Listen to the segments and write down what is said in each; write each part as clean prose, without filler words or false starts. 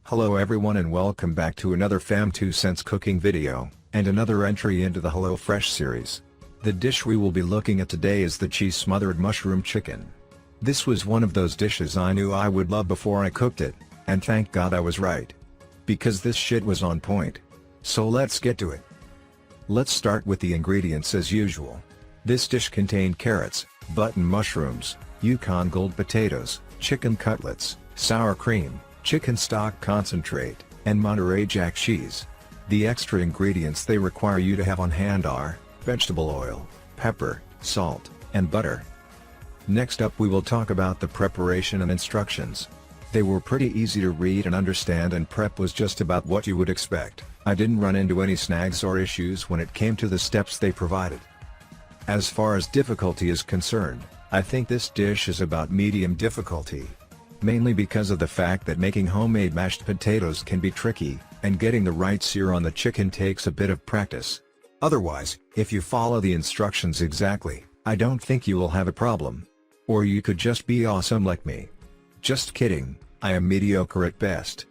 Hello everyone and welcome back to another Fam 2 Cents cooking video, and another entry into the Hello Fresh series. The dish we will be looking at today is the cheese smothered mushroom chicken. This was one of those dishes I knew I would love before I cooked it, and thank God I was right. Because this shit was on point. So let's get to it. Let's start with the ingredients as usual. This dish contained carrots, button mushrooms, Yukon Gold potatoes, chicken cutlets, sour cream, chicken stock concentrate, and Monterey Jack cheese. The extra ingredients they require you to have on hand are vegetable oil, pepper, salt, and butter. Next up we will talk about the preparation and instructions. They were pretty easy to read and understand, and prep was just about what you would expect. I didn't run into any snags or issues when it came to the steps they provided. As far as difficulty is concerned, I think this dish is about medium difficulty. Mainly because of the fact that making homemade mashed potatoes can be tricky, and getting the right sear on the chicken takes a bit of practice. Otherwise, if you follow the instructions exactly, I don't think you will have a problem. Or you could just be awesome like me. Just kidding, I am mediocre at best.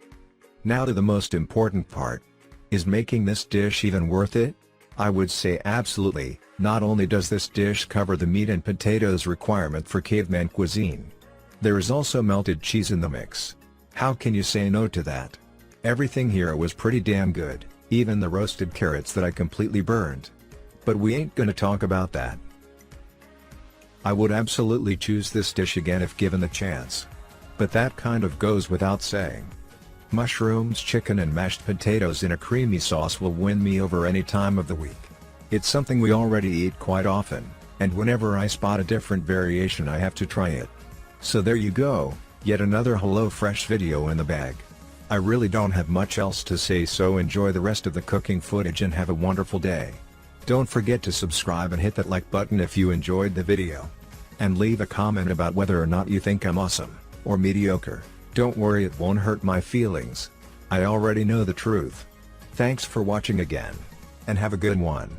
Now to the most important part. Is making this dish even worth it? I would say absolutely. Not only does this dish cover the meat and potatoes requirement for caveman cuisine, there is also melted cheese in the mix. How can you say no to that? Everything here was pretty damn good, even the roasted carrots that I completely burned. But we ain't gonna talk about that. I would absolutely choose this dish again if given the chance. But that kind of goes without saying. Mushrooms, chicken and mashed potatoes in a creamy sauce will win me over any time of the week. It's something we already eat quite often, and whenever I spot a different variation I have to try it. So there you go, yet another Hello Fresh video in the bag. I really don't have much else to say, so enjoy the rest of the cooking footage and have a wonderful day. Don't forget to subscribe and hit that like button if you enjoyed the video. And leave a comment about whether or not you think I'm awesome, or mediocre. Don't worry, it won't hurt my feelings. I already know the truth. Thanks for watching again. And have a good one.